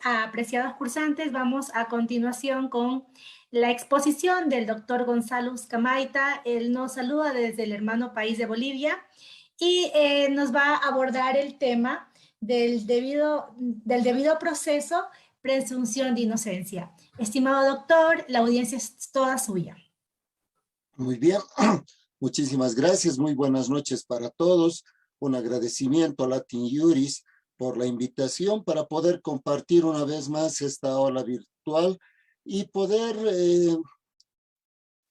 Apreciados cursantes, vamos a continuación con la exposición del doctor Gonzalo Uzcamaita. Él nos saluda desde el hermano país de Bolivia y nos va a abordar el tema del debido proceso, presunción de inocencia. Estimado doctor, la audiencia es toda suya. Muy bien, muchísimas gracias, muy buenas noches para todos. Un agradecimiento a Latin Juris por la invitación para poder compartir una vez más esta aula virtual y poder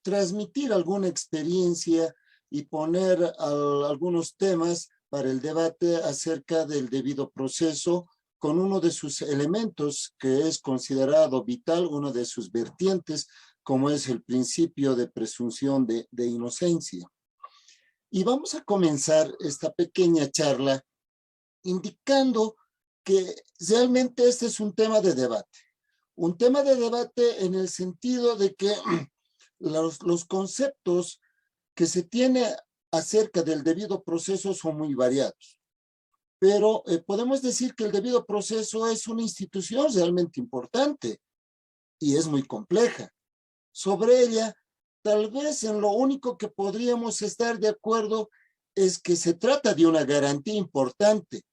transmitir alguna experiencia y poner algunos temas para el debate acerca del debido proceso con uno de sus elementos que es considerado vital, una de sus vertientes, como es el principio de presunción de inocencia. Y vamos a comenzar esta pequeña charla indicando que realmente este es un tema de debate. Un tema de debate en el sentido de que los conceptos que se tiene acerca del debido proceso son muy variados. Pero podemos decir que el debido proceso es una institución realmente importante y es muy compleja. Sobre ella, tal vez en lo único que podríamos estar de acuerdo es que se trata de una garantía importante,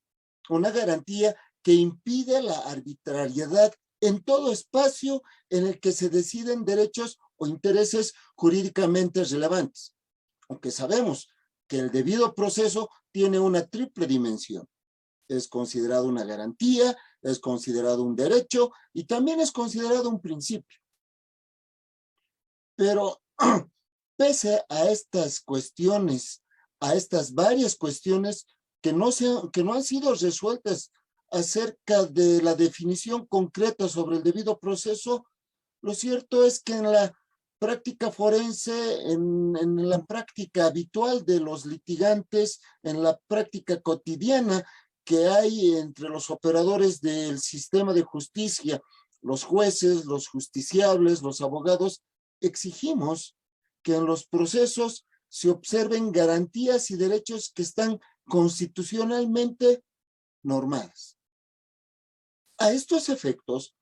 una garantía que impide la arbitrariedad en todo espacio en el que se deciden derechos o intereses jurídicamente relevantes, aunque sabemos que el debido proceso tiene una triple dimensión. Es considerado una garantía, es considerado un derecho y también es considerado un principio. Pero pese a estas cuestiones, a estas varias cuestiones que no han sido resueltas acerca de la definición concreta sobre el debido proceso, lo cierto es que en la práctica forense, en la práctica habitual de los litigantes, en la práctica cotidiana que hay entre los operadores del sistema de justicia, los jueces, los justiciables, los abogados, exigimos que en los procesos se observen garantías y derechos que están constitucionalmente normadas. A estos efectos,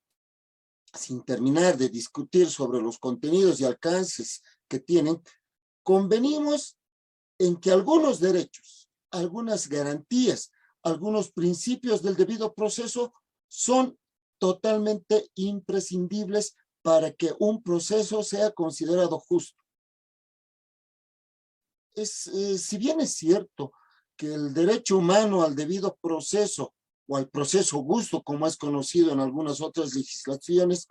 sin terminar de discutir sobre los contenidos y alcances que tienen, convenimos en que algunos derechos, algunas garantías, algunos principios del debido proceso son totalmente imprescindibles para que un proceso sea considerado justo. Si bien es cierto que el derecho humano al debido proceso o al proceso justo, como es conocido en algunas otras legislaciones,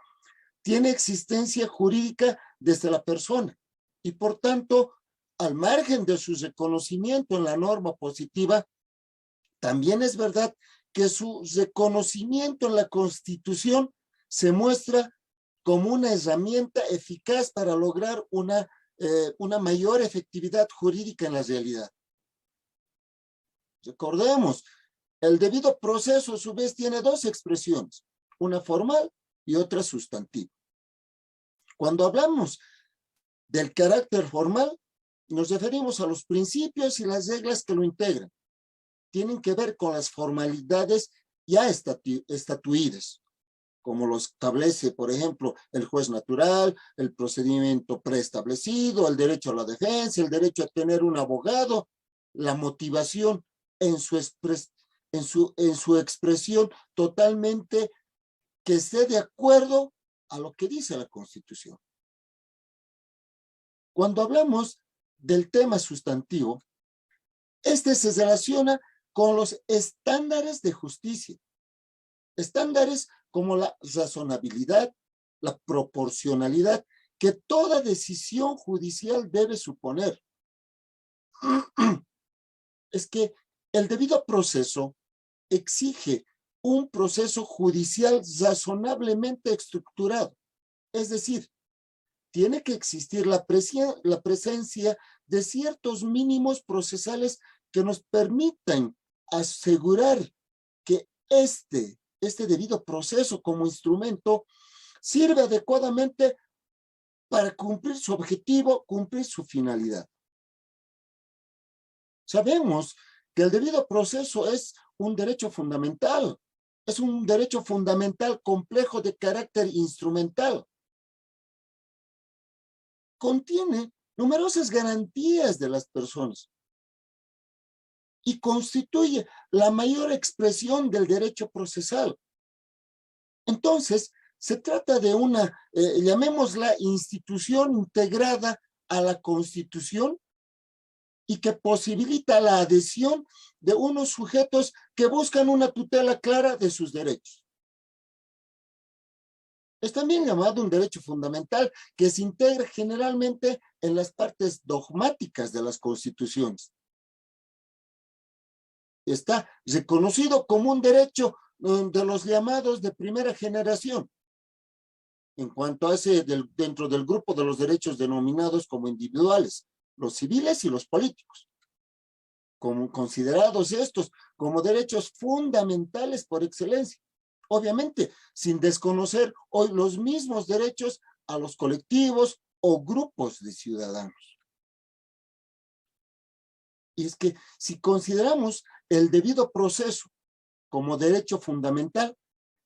tiene existencia jurídica desde la persona y por tanto, al margen de su reconocimiento en la norma positiva, también es verdad que su reconocimiento en la Constitución se muestra como una herramienta eficaz para lograr una mayor efectividad jurídica en la realidad. Recordemos, el debido proceso a su vez tiene dos expresiones, una formal y otra sustantiva. Cuando hablamos del carácter formal, nos referimos a los principios y las reglas que lo integran. Tienen que ver con las formalidades ya estatuidas, como lo establece, por ejemplo, el juez natural, el procedimiento preestablecido, el derecho a la defensa, el derecho a tener un abogado, la motivación en su expresión totalmente que esté de acuerdo a lo que dice la Constitución. Cuando hablamos del tema sustantivo, este se relaciona con los estándares de justicia. Estándares como la razonabilidad, la proporcionalidad, que toda decisión judicial debe suponer. Es que el debido proceso exige un proceso judicial razonablemente estructurado. Es decir, tiene que existir la presencia de ciertos mínimos procesales que nos permitan asegurar que este debido proceso como instrumento sirve adecuadamente para cumplir su objetivo, cumplir su finalidad. Sabemos que el debido proceso es un derecho fundamental Es un derecho fundamental complejo de carácter instrumental. Contiene numerosas garantías de las personas y constituye la mayor expresión del derecho procesal. Entonces, se trata de una, llamémosla, institución integrada a la Constitución y que posibilita la adhesión de unos sujetos que buscan una tutela clara de sus derechos. Es también llamado un derecho fundamental que se integra generalmente en las partes dogmáticas de las constituciones. Está reconocido como un derecho de los llamados de primera generación, en cuanto a ese dentro del grupo de los derechos denominados como individuales, los civiles y los políticos, como considerados estos como derechos fundamentales por excelencia. Obviamente, sin desconocer hoy los mismos derechos a los colectivos o grupos de ciudadanos. Y es que si consideramos el debido proceso como derecho fundamental,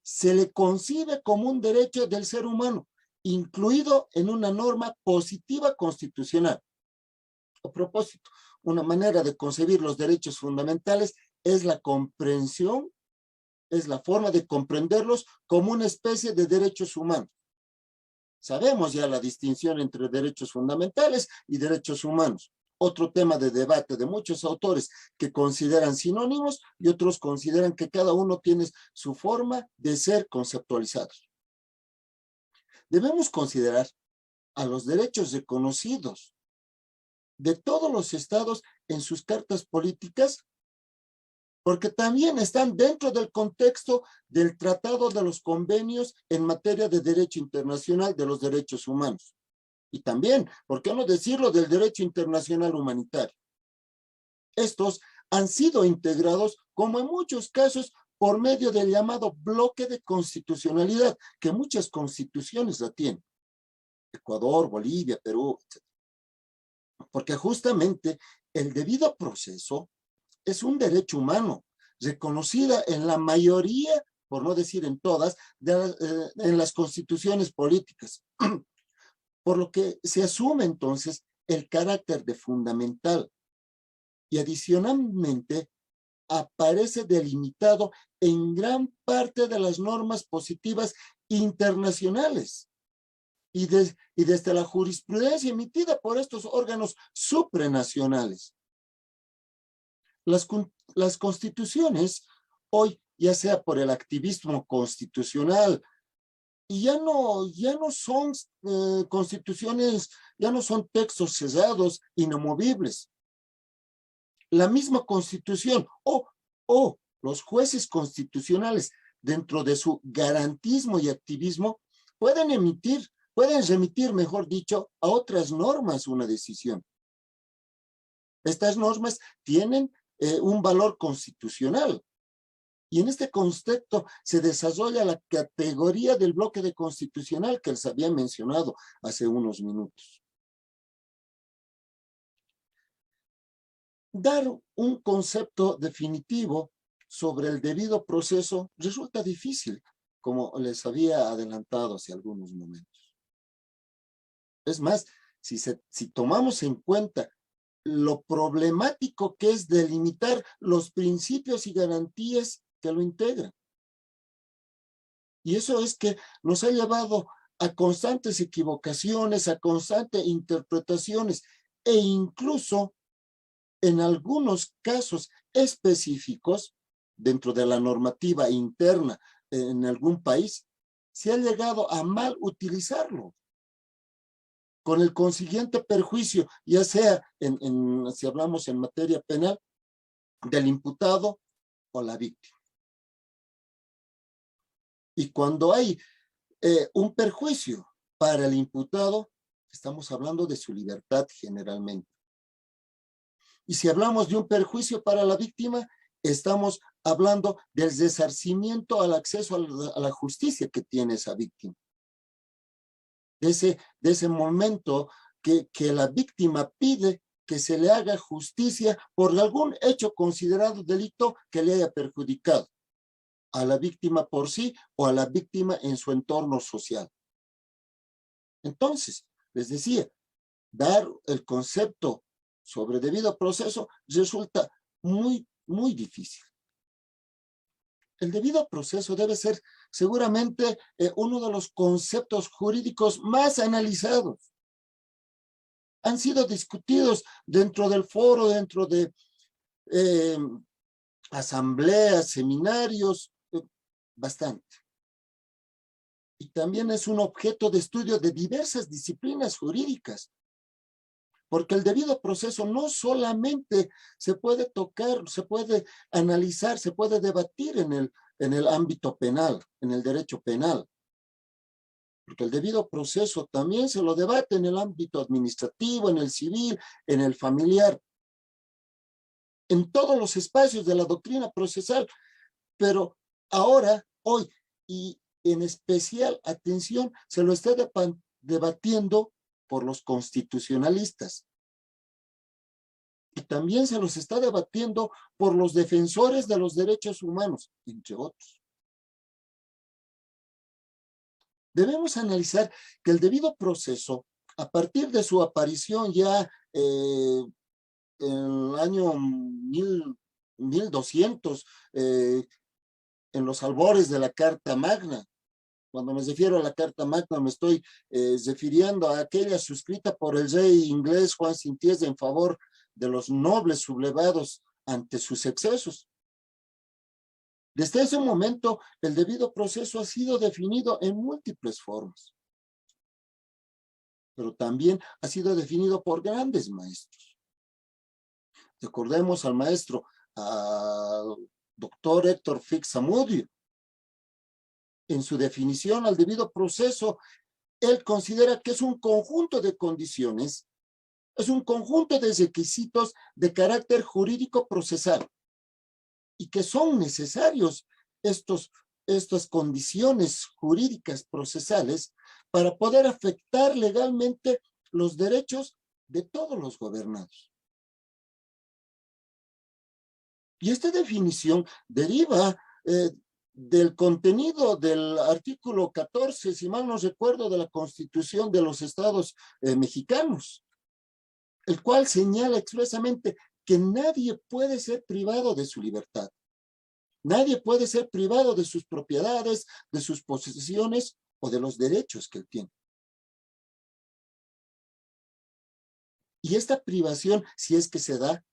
se le concibe como un derecho del ser humano, incluido en una norma positiva constitucional. A propósito, una manera de concebir los derechos fundamentales es la comprensión, es la forma de comprenderlos como una especie de derechos humanos. Sabemos ya la distinción entre derechos fundamentales y derechos humanos. Otro tema de debate de muchos autores que consideran sinónimos y otros consideran que cada uno tiene su forma de ser conceptualizados. Debemos considerar a los derechos reconocidos de todos los estados en sus cartas políticas, porque también están dentro del contexto del Tratado de los Convenios en materia de derecho internacional de los derechos humanos. Y también, ¿por qué no decirlo?, del derecho internacional humanitario. Estos han sido integrados, como en muchos casos, por medio del llamado bloque de constitucionalidad, que muchas constituciones la tienen. Ecuador, Bolivia, Perú, etc. Porque justamente el debido proceso es un derecho humano, reconocida en la mayoría, por no decir en todas, en las constituciones políticas. Por lo que se asume entonces el carácter de fundamental y adicionalmente aparece delimitado en gran parte de las normas positivas internacionales y desde la jurisprudencia emitida por estos órganos supranacionales. Las constituciones hoy, ya sea por el activismo constitucional, y ya no son constituciones, ya no son textos cerrados, inamovibles. La misma constitución o los jueces constitucionales, dentro de su garantismo y activismo, pueden remitir, mejor dicho, a otras normas una decisión. Estas normas tienen un valor constitucional. Y en este contexto se desarrolla la categoría del bloque de constitucional que les había mencionado hace unos minutos. Dar un concepto definitivo sobre el debido proceso resulta difícil, como les había adelantado hace algunos momentos. Es más, si tomamos en cuenta lo problemático que es delimitar los principios y garantías que lo integran. Y eso es que nos ha llevado a constantes equivocaciones, a constantes interpretaciones e incluso en algunos casos específicos dentro de la normativa interna en algún país, se ha llegado a mal utilizarlo, con el consiguiente perjuicio, ya sea si hablamos en materia penal, del imputado o la víctima. Y cuando hay un perjuicio para el imputado, estamos hablando de su libertad generalmente. Y si hablamos de un perjuicio para la víctima, estamos hablando del resarcimiento al acceso a la justicia que tiene esa víctima. De ese momento que la víctima pide que se le haga justicia por algún hecho considerado delito que le haya perjudicado. a la víctima por sí o a la víctima en su entorno social. Entonces, les decía, dar el concepto sobre debido proceso resulta muy difícil. El debido proceso debe ser seguramente uno de los conceptos jurídicos más analizados. Han sido discutidos dentro del foro, dentro de asambleas, seminarios, bastante. Y también es un objeto de estudio de diversas disciplinas jurídicas, porque el debido proceso no solamente se puede tocar, se puede analizar, se puede debatir en el ámbito penal, en el derecho penal, porque el debido proceso también se lo debate en el ámbito administrativo, en el civil, en el familiar, en todos los espacios de la doctrina procesal, pero ahora, hoy, y en especial, atención, se lo está debatiendo por los constitucionalistas. Y también se los está debatiendo por los defensores de los derechos humanos, entre otros. Debemos analizar que el debido proceso, a partir de su aparición ya en el año 1200, en los albores de la Carta Magna. Cuando me refiero a la Carta Magna, me estoy refiriendo a aquella suscrita por el rey inglés Juan Sintiés en favor de los nobles sublevados ante sus excesos. Desde ese momento, el debido proceso ha sido definido en múltiples formas, pero también ha sido definido por grandes maestros. Recordemos al maestro, al doctor Héctor Fix Zamudio. En su definición al debido proceso, él considera que es un conjunto de condiciones, es un conjunto de requisitos de carácter jurídico procesal y que son necesarios estas condiciones jurídicas procesales para poder afectar legalmente los derechos de todos los gobernados. Y esta definición deriva del contenido del artículo 14, si mal no recuerdo, de la Constitución de los Estados mexicanos, el cual señala expresamente que nadie puede ser privado de su libertad. Nadie puede ser privado de sus propiedades, de sus posesiones o de los derechos que él tiene. Y esta privación, si es que se da,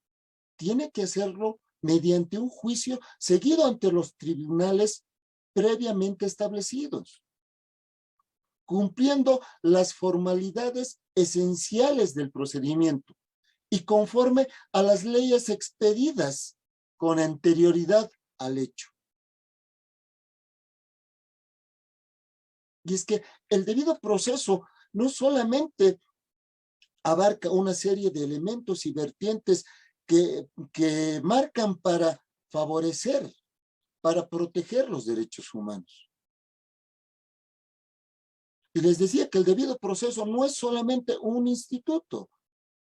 tiene que hacerlo mediante un juicio seguido ante los tribunales previamente establecidos, cumpliendo las formalidades esenciales del procedimiento y conforme a las leyes expedidas con anterioridad al hecho. Y es que el debido proceso no solamente abarca una serie de elementos y vertientes que marcan para favorecer, para proteger los derechos humanos. Y les decía que el debido proceso no es solamente un instituto,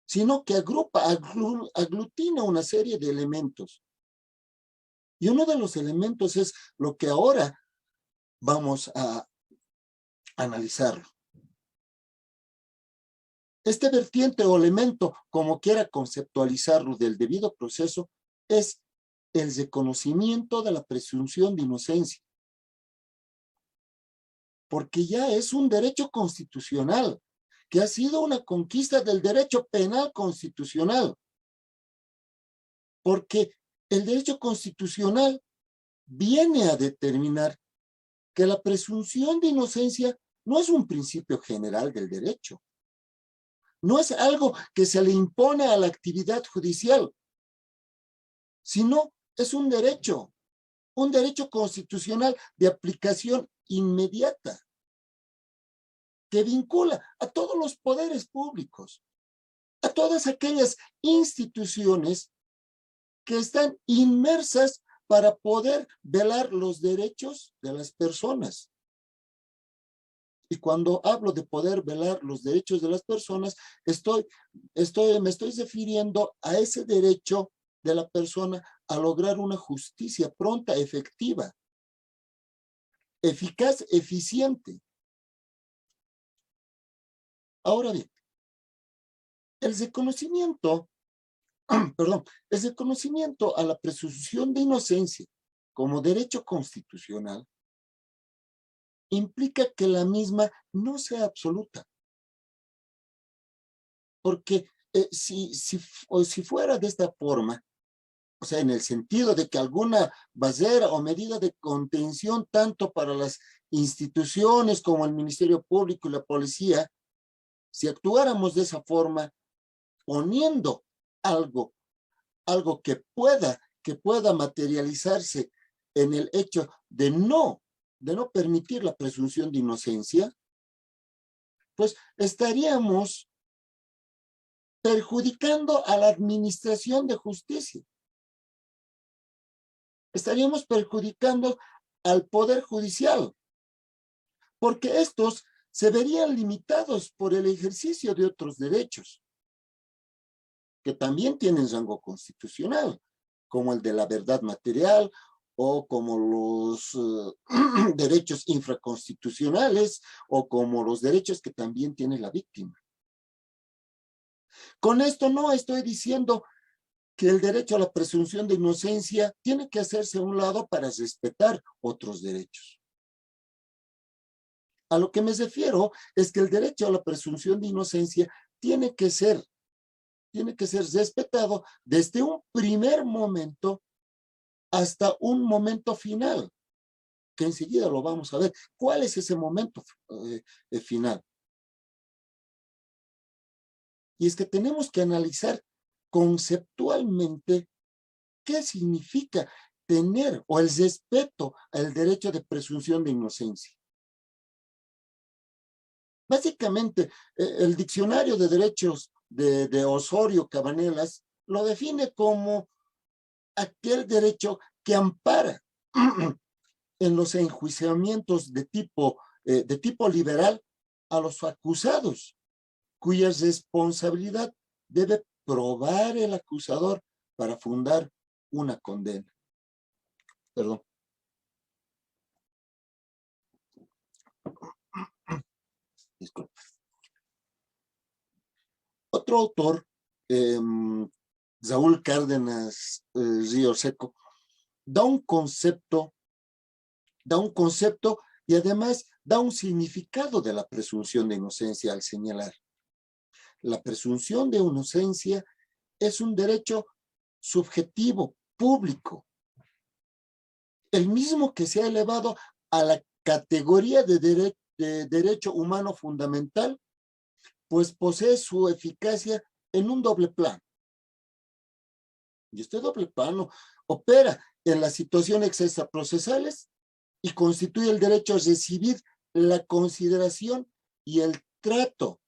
sino que aglutina una serie de elementos. Y uno de los elementos es lo que ahora vamos a analizarlo. Este vertiente o elemento, como quiera conceptualizarlo, del debido proceso, es el reconocimiento de la presunción de inocencia. Porque ya es un derecho constitucional, que ha sido una conquista del derecho penal constitucional. Porque el derecho constitucional viene a determinar que la presunción de inocencia no es un principio general del derecho. No es algo que se le impone a la actividad judicial, sino es un derecho constitucional de aplicación inmediata, que vincula a todos los poderes públicos, a todas aquellas instituciones que están inmersas para poder velar los derechos de las personas. Y cuando hablo de poder velar los derechos de las personas, me estoy refiriendo a ese derecho de la persona a lograr una justicia pronta, efectiva, eficaz, eficiente. Ahora bien, el reconocimiento, perdón, el reconocimiento a la presunción de inocencia como derecho constitucional implica que la misma no sea absoluta. Porque si fuera de esta forma, o sea, en el sentido de que alguna barrera o medida de contención, tanto para las instituciones como el Ministerio Público y la policía, si actuáramos de esa forma, poniendo algo que pueda materializarse en el hecho de no permitir la presunción de inocencia, pues estaríamos perjudicando a la administración de justicia. Estaríamos perjudicando al Poder Judicial, porque estos se verían limitados por el ejercicio de otros derechos, que también tienen rango constitucional, como el de la verdad material o como los derechos infraconstitucionales o como los derechos que también tiene la víctima. Con esto no estoy diciendo que el derecho a la presunción de inocencia tiene que hacerse a un lado para respetar otros derechos. A lo que me refiero es que el derecho a la presunción de inocencia tiene que ser respetado desde un primer momento hasta un momento final, que enseguida lo vamos a ver. ¿Cuál es ese momento final? Y es que tenemos que analizar conceptualmente qué significa tener o el respeto al derecho de presunción de inocencia. Básicamente, el diccionario de derechos de Osorio Cabanelas lo define como aquel derecho que ampara en los enjuiciamientos de tipo liberal a los acusados, cuya responsabilidad debe probar el acusador para fundar una condena. Perdón. Disculpa. Otro autor, Saúl Cárdenas Río Seco, da un concepto y además da un significado de la presunción de inocencia al señalar. La presunción de inocencia es un derecho subjetivo, público, el mismo que se ha elevado a la categoría de derecho humano fundamental, pues posee su eficacia en un doble plano. Y este doble plano opera en las situaciones extraprocesales y constituye el derecho a recibir la consideración y el trato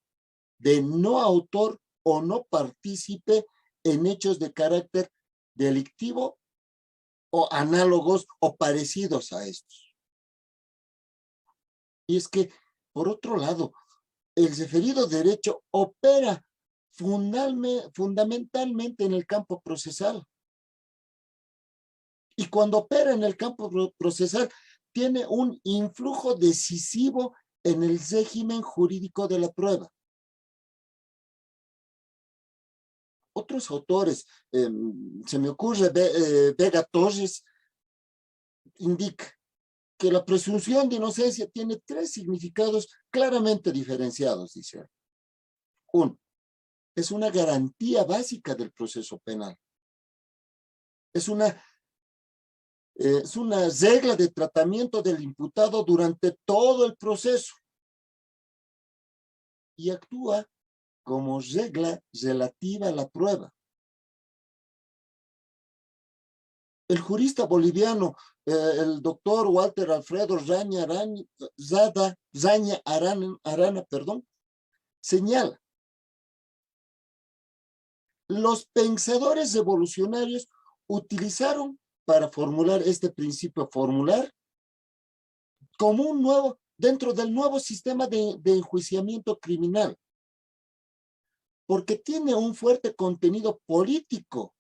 de no autor o no partícipe en hechos de carácter delictivo o análogos o parecidos a estos. Y es que, por otro lado, el referido derecho opera fundamentalmente en el campo procesal. Y cuando opera en el campo procesal, tiene un influjo decisivo en el régimen jurídico de la prueba. Otros autores, se me ocurre Vega Torres, indica que la presunción de inocencia tiene tres significados claramente diferenciados, dice. Uno, es una garantía básica del proceso penal. Es una regla de tratamiento del imputado durante todo el proceso y actúa como regla relativa a la prueba. El jurista boliviano, el doctor Walter Alfredo Raña Arana, señala: los pensadores revolucionarios utilizaron para formular este principio formular como dentro del nuevo sistema de enjuiciamiento criminal, porque tiene un fuerte contenido político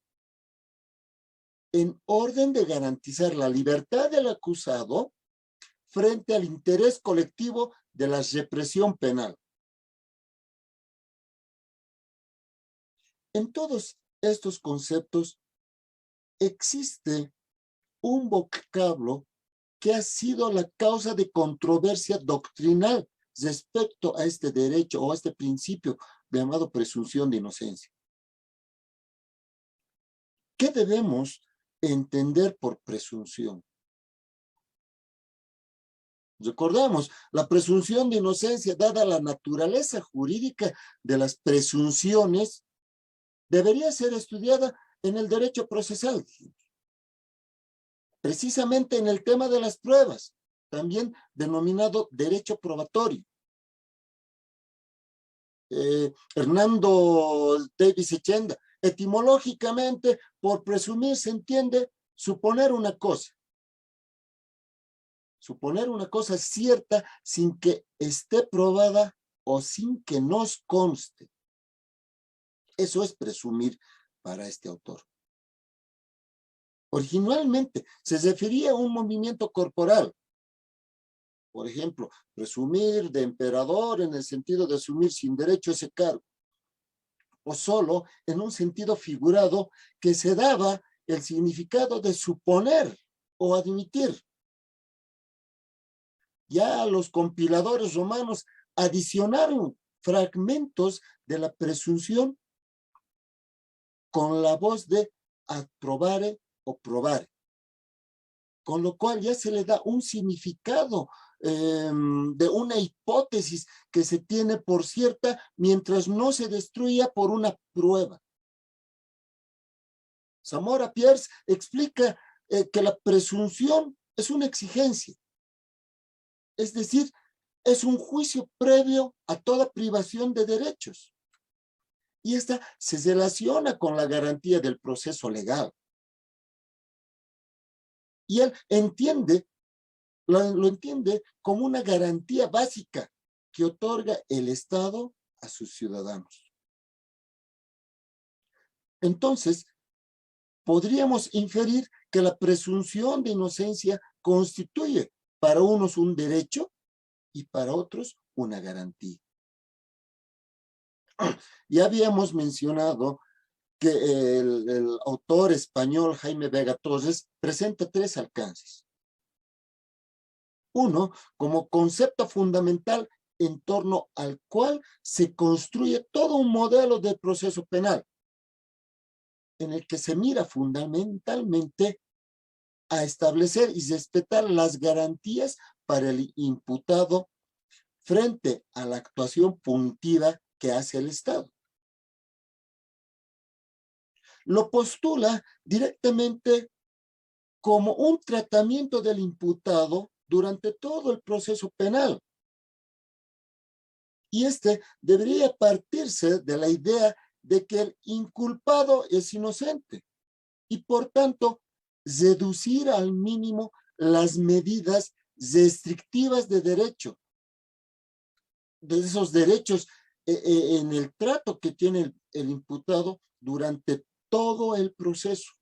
en orden de garantizar la libertad del acusado frente al interés colectivo de la represión penal. En todos estos conceptos existe un vocablo que ha sido la causa de controversia doctrinal respecto a este derecho o a este principio llamado presunción de inocencia. ¿Qué debemos entender por presunción? Recordamos, la presunción de inocencia, dada la naturaleza jurídica de las presunciones, debería ser estudiada en el derecho procesal, precisamente en el tema de las pruebas, también denominado derecho probatorio. Hernando Davis Echenda, etimológicamente, por presumir se entiende suponer una cosa cierta sin que esté probada o sin que nos conste. Eso es presumir para este autor. Originalmente se refería a un movimiento corporal. Por ejemplo, presumir de emperador en el sentido de asumir sin derecho ese cargo. O solo en un sentido figurado que se daba el significado de suponer o admitir. Ya los compiladores romanos adicionaron fragmentos de la presunción con la voz de aprobare o probare, con lo cual ya se le da un significado de una hipótesis que se tiene por cierta mientras no se destruya por una prueba. Zamora Pierce explica que la presunción es una exigencia, es decir, es un juicio previo a toda privación de derechos. Y esta se relaciona con la garantía del proceso legal. Y él lo entiende como una garantía básica que otorga el Estado a sus ciudadanos. Entonces, podríamos inferir que la presunción de inocencia constituye para unos un derecho y para otros una garantía. Ya habíamos mencionado que el autor español Jaime Vega Torres presenta 3 alcances. Uno, como concepto fundamental en torno al cual se construye todo un modelo de proceso penal, en el que se mira fundamentalmente a establecer y respetar las garantías para el imputado frente a la actuación punitiva que hace el Estado. Lo postula directamente como un tratamiento del imputado durante todo el proceso penal. Y este debería partirse de la idea de que el inculpado es inocente y por tanto reducir al mínimo las medidas restrictivas de derecho, de esos derechos en el trato que tiene el imputado durante todo el proceso.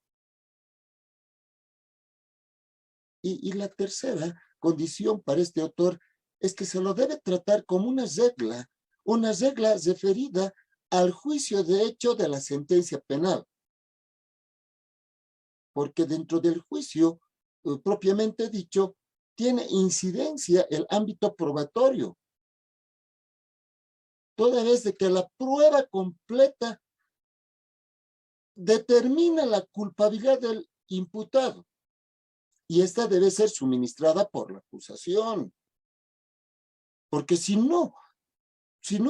Y la tercera condición para este autor es que se lo debe tratar como una regla referida al juicio de hecho de la sentencia penal. Porque dentro del juicio, propiamente dicho, tiene incidencia el ámbito probatorio. Toda vez de que la prueba completa determina la culpabilidad del imputado. Y esta debe ser suministrada por la acusación. Porque si no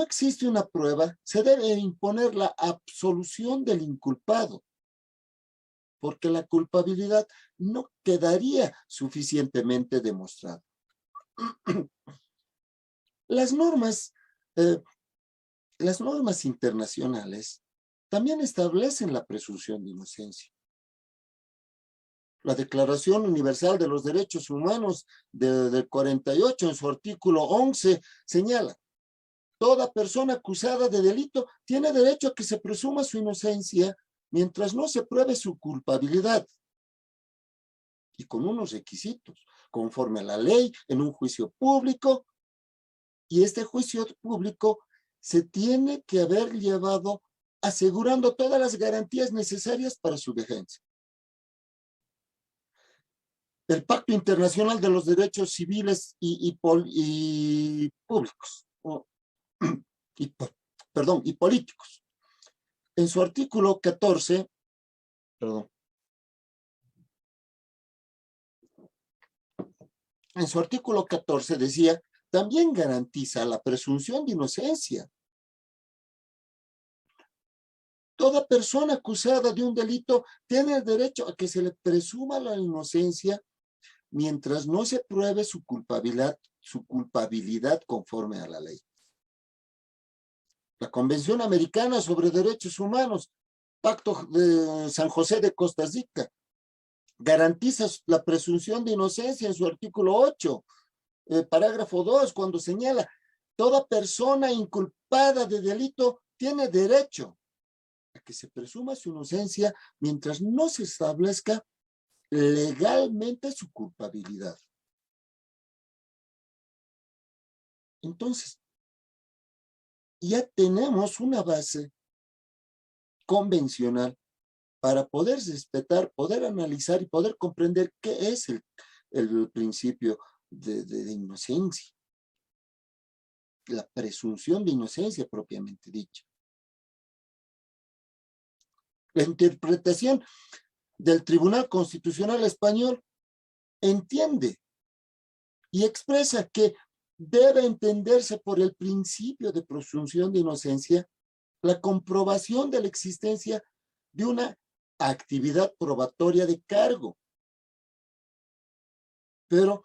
existe una prueba, se debe imponer la absolución del inculpado. Porque la culpabilidad no quedaría suficientemente demostrada. Las normas internacionales también establecen la presunción de inocencia. La Declaración Universal de los Derechos Humanos del 48, en su artículo 11, señala: toda persona acusada de delito tiene derecho a que se presuma su inocencia mientras no se pruebe su culpabilidad. Y con unos requisitos. conforme a la ley, en un juicio público, y este juicio público se tiene que haber llevado asegurando todas las garantías necesarias para su defensa. El Pacto Internacional de los Derechos Civiles y Públicos, y políticos. En su artículo 14, en su artículo 14 decía, también garantiza la presunción de inocencia. Toda persona acusada de un delito tiene el derecho a que se le presuma la inocencia mientras no se pruebe su culpabilidad conforme a la ley. La Convención Americana sobre Derechos Humanos, Pacto de San José de Costa Rica, garantiza la presunción de inocencia en su artículo 8, parágrafo 2, cuando señala, toda persona inculpada de delito tiene derecho a que se presuma su inocencia mientras no se establezca legalmente su culpabilidad. Entonces, ya tenemos una base convencional para poder respetar, poder analizar y poder comprender qué es el principio de inocencia, la presunción de inocencia propiamente dicha. La interpretación del Tribunal Constitucional Español entiende y expresa que debe entenderse por el principio de presunción de inocencia la comprobación de la existencia de una actividad probatoria de cargo. Pero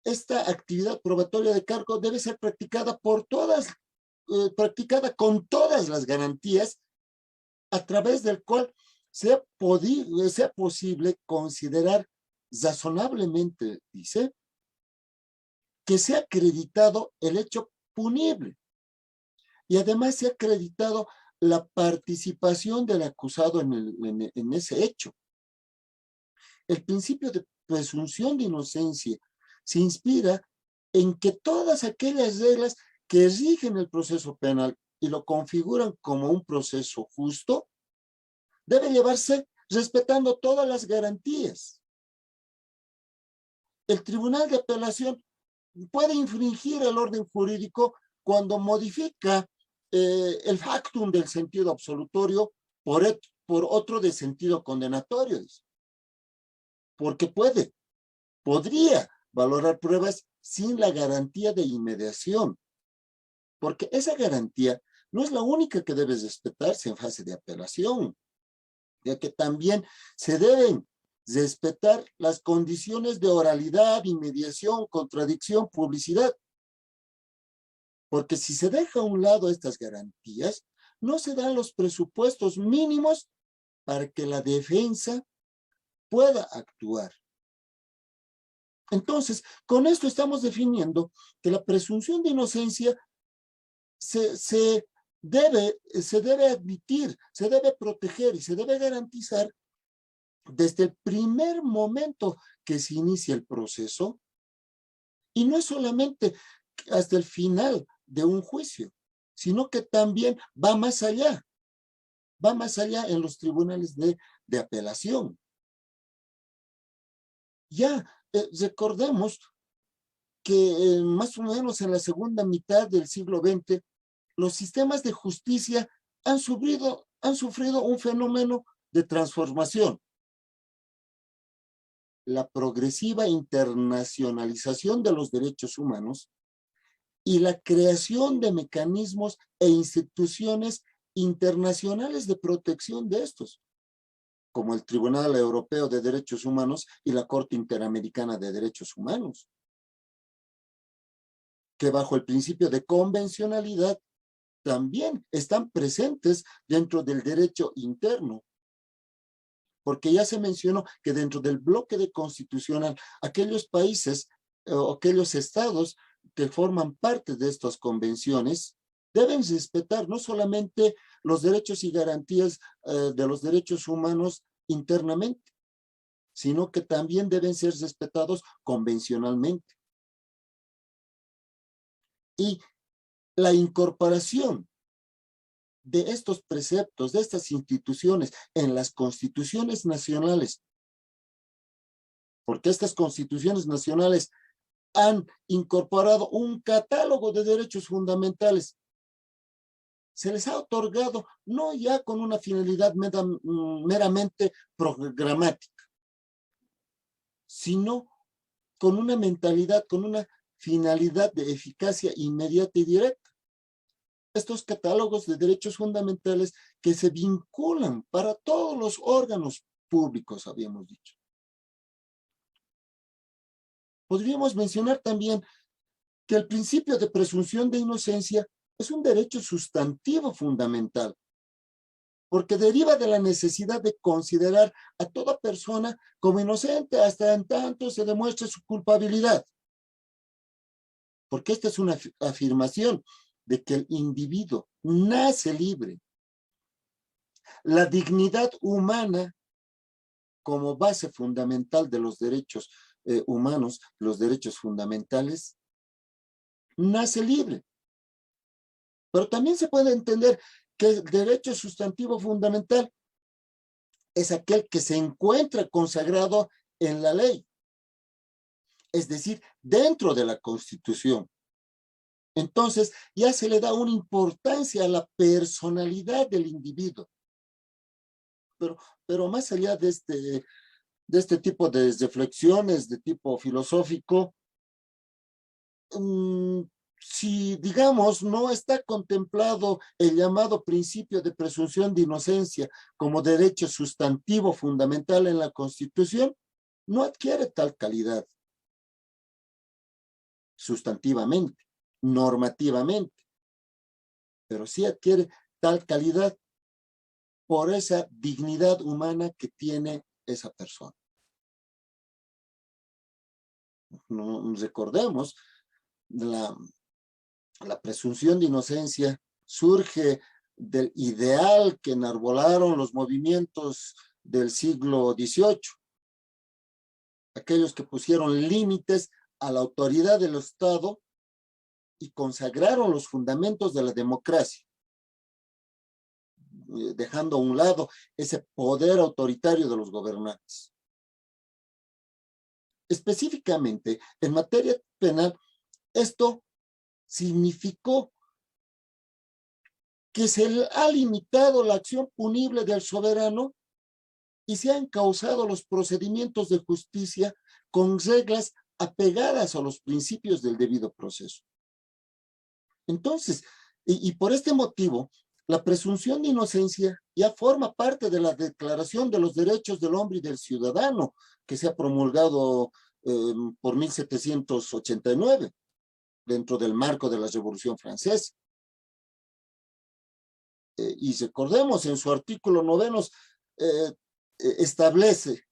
esta actividad probatoria de cargo debe ser practicada practicada con todas las garantías a través del cual sea posible considerar razonablemente, dice, que sea acreditado el hecho punible y además sea acreditado la participación del acusado en ese hecho. El principio de presunción de inocencia se inspira en que todas aquellas reglas que rigen el proceso penal y lo configuran como un proceso justo, debe llevarse respetando todas las garantías. El Tribunal de Apelación puede infringir el orden jurídico cuando modifica el factum del sentido absolutorio por otro de sentido condenatorio. Porque podría valorar pruebas sin la garantía de inmediación. Porque esa garantía no es la única que debe respetarse en fase de apelación, ya que también se deben respetar las condiciones de oralidad, inmediación, contradicción, publicidad. Porque si se deja a un lado estas garantías, no se dan los presupuestos mínimos para que la defensa pueda actuar. Entonces, con esto estamos definiendo que la presunción de inocencia se debe admitir, se debe proteger y se debe garantizar desde el primer momento que se inicia el proceso, y no es solamente hasta el final de un juicio, sino que también va más allá en los tribunales de apelación. Ya recordemos que más o menos en la segunda mitad del siglo XX, los sistemas de justicia han sufrido un fenómeno de transformación. La progresiva internacionalización de los derechos humanos y la creación de mecanismos e instituciones internacionales de protección de estos, como el Tribunal Europeo de Derechos Humanos y la Corte Interamericana de Derechos Humanos, que bajo el principio de convencionalidad también están presentes dentro del derecho interno. Porque ya se mencionó que dentro del bloque de constitucional, aquellos países o aquellos estados que forman parte de estas convenciones deben respetar no solamente los derechos y garantías de los derechos humanos internamente, sino que también deben ser respetados convencionalmente. Y la incorporación de estos preceptos, de estas instituciones en las constituciones nacionales, porque estas constituciones nacionales han incorporado un catálogo de derechos fundamentales. Se les ha otorgado no ya con una finalidad meramente programática, sino con una mentalidad, con una finalidad de eficacia inmediata y directa. Estos catálogos de derechos fundamentales que se vinculan para todos los órganos públicos, habíamos dicho. Podríamos mencionar también que el principio de presunción de inocencia es un derecho sustantivo fundamental, porque deriva de la necesidad de considerar a toda persona como inocente hasta en tanto se demuestre su culpabilidad. Porque esta es una afirmación de que el individuo nace libre. La dignidad humana como base fundamental de los derechos humanos, los derechos fundamentales, nace libre. Pero también se puede entender que el derecho sustantivo fundamental es aquel que se encuentra consagrado en la ley, es decir, dentro de la Constitución. Entonces, ya se le da una importancia a la personalidad del individuo. Pero más allá de este tipo de reflexiones de tipo filosófico, si, digamos, no está contemplado el llamado principio de presunción de inocencia como derecho sustantivo fundamental en la Constitución, no adquiere tal calidad sustantivamente, normativamente, pero sí adquiere tal calidad por esa dignidad humana que tiene esa persona. Recordemos, la presunción de inocencia surge del ideal que enarbolaron los movimientos del siglo XVIII, aquellos que pusieron límites a la autoridad del Estado y consagraron los fundamentos de la democracia, dejando a un lado ese poder autoritario de los gobernantes. Específicamente, en materia penal, esto significó que se ha limitado la acción punible del soberano y se han causado los procedimientos de justicia con reglas apegadas a los principios del debido proceso. Entonces, y por este motivo, la presunción de inocencia ya forma parte de la Declaración de los Derechos del Hombre y del Ciudadano, que se ha promulgado por 1789, dentro del marco de la Revolución Francesa. Y recordemos, en su artículo 9 establece: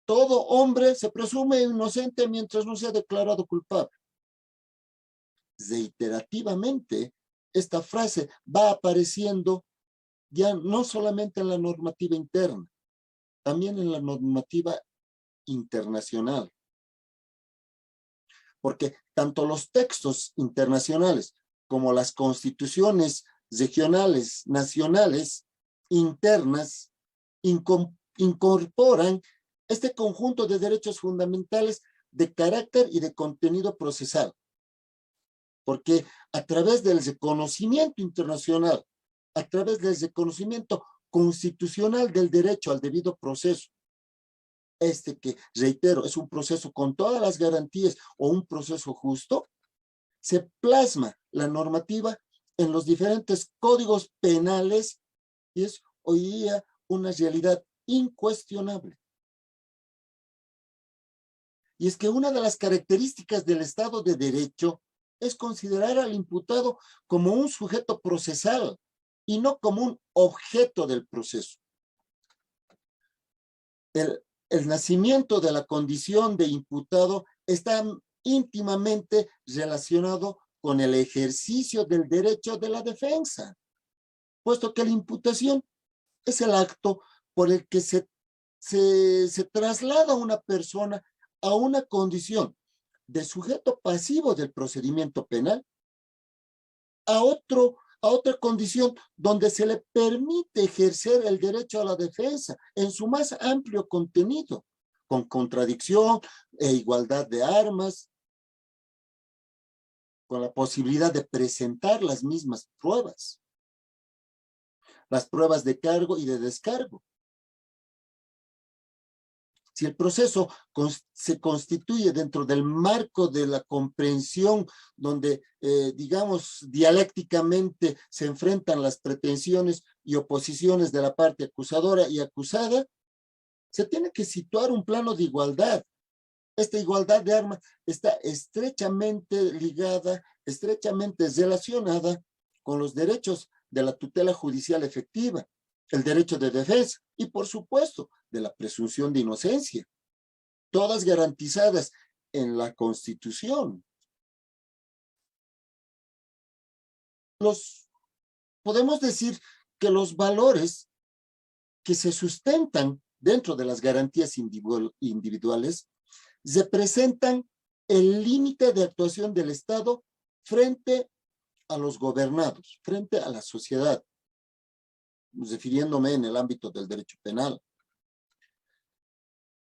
todo hombre se presume inocente mientras no sea declarado culpable. Reiterativamente, esta frase va apareciendo ya no solamente en la normativa interna, también en la normativa internacional. Porque tanto los textos internacionales como las constituciones regionales, nacionales, internas, incorporan este conjunto de derechos fundamentales de carácter y de contenido procesal. Porque a través del reconocimiento internacional, a través del reconocimiento constitucional del derecho al debido proceso, que, reitero, es un proceso con todas las garantías o un proceso justo, se plasma la normativa en los diferentes códigos penales y es hoy día una realidad incuestionable. Y es que una de las características del Estado de Derecho es considerar al imputado como un sujeto procesal y no como un objeto del proceso. El nacimiento de la condición de imputado está íntimamente relacionado con el ejercicio del derecho de la defensa, puesto que la imputación es el acto por el que se se traslada a una persona a una condición de sujeto pasivo del procedimiento penal a otra condición donde se le permite ejercer el derecho a la defensa en su más amplio contenido, con contradicción e igualdad de armas, con la posibilidad de presentar las mismas pruebas, las pruebas de cargo y de descargo. Si el proceso se constituye dentro del marco de la comprensión donde, digamos, dialécticamente se enfrentan las pretensiones y oposiciones de la parte acusadora y acusada, se tiene que situar un plano de igualdad. Esta igualdad de armas está estrechamente ligada, estrechamente relacionada con los derechos de la tutela judicial efectiva, el derecho de defensa y, por supuesto, de la presunción de inocencia, todas garantizadas en la Constitución. Podemos decir que los valores que se sustentan dentro de las garantías individuales representan el límite de actuación del Estado frente a los gobernados, frente a la sociedad, refiriéndome en el ámbito del derecho penal.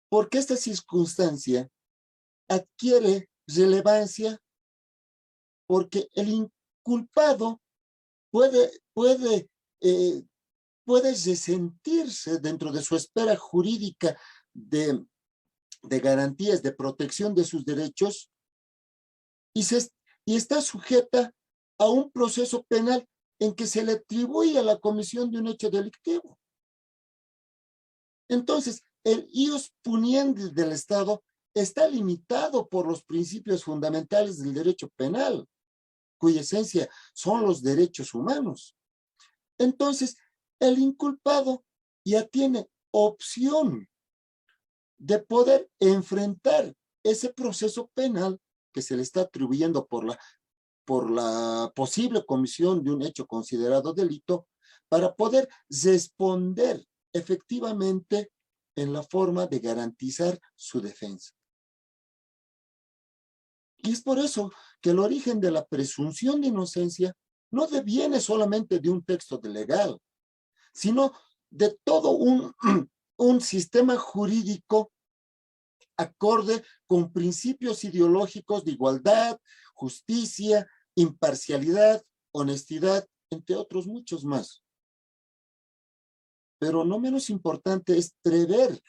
Porque esta circunstancia adquiere relevancia porque el inculpado puede resentirse dentro de su esfera jurídica de garantías de protección de sus derechos y está sujeta a un proceso penal en que se le atribuye la comisión de un hecho delictivo. Entonces, el ius puniendi del Estado está limitado por los principios fundamentales del derecho penal, cuya esencia son los derechos humanos. Entonces, el inculpado ya tiene opción de poder enfrentar ese proceso penal que se le está atribuyendo por la posible comisión de un hecho considerado delito, para poder responder efectivamente en la forma de garantizar su defensa. Y es por eso que el origen de la presunción de inocencia no deviene solamente de un texto legal, sino de todo un sistema jurídico acorde con principios ideológicos de igualdad, justicia, imparcialidad, honestidad, entre otros muchos más. Pero no menos importante es prever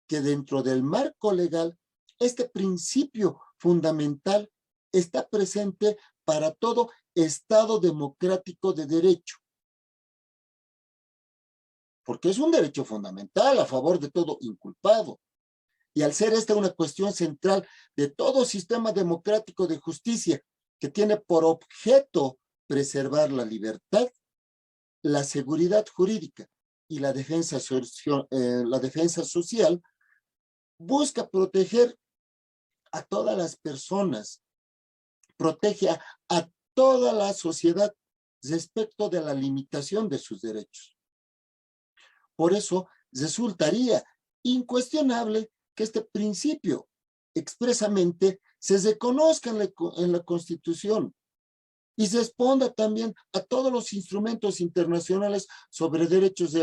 que dentro del marco legal, este principio fundamental está presente para todo Estado democrático de derecho. Porque es un derecho fundamental a favor de todo inculpado. Y al ser esta una cuestión central de todo sistema democrático de justicia que tiene por objeto preservar la libertad, la seguridad jurídica y la defensa social, busca proteger a todas las personas, protege a toda la sociedad respecto de la limitación de sus derechos. Por eso resultaría incuestionable que este principio expresamente se reconozca en la Constitución y se responda también a todos los instrumentos internacionales sobre derechos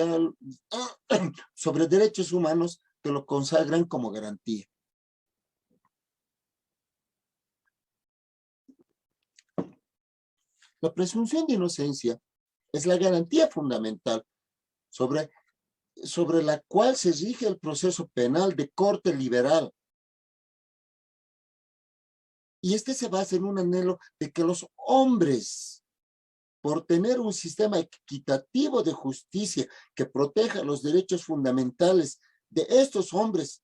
humanos que lo consagran como garantía. La presunción de inocencia es la garantía fundamental sobre la cual se rige el proceso penal de corte liberal. Y este se basa en un anhelo de que los hombres, por tener un sistema equitativo de justicia que proteja los derechos fundamentales de estos hombres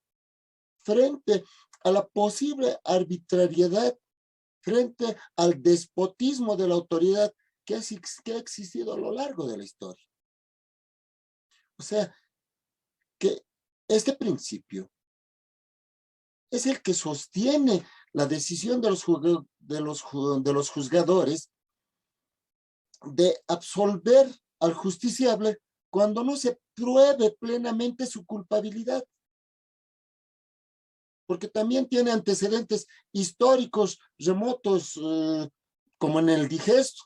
frente a la posible arbitrariedad, frente al despotismo de la autoridad que ha existido a lo largo de la historia. O sea, que este principio es el que sostiene la decisión de los juzgadores de absolver al justiciable cuando no se pruebe plenamente su culpabilidad. Porque también tiene antecedentes históricos remotos, como en el digesto.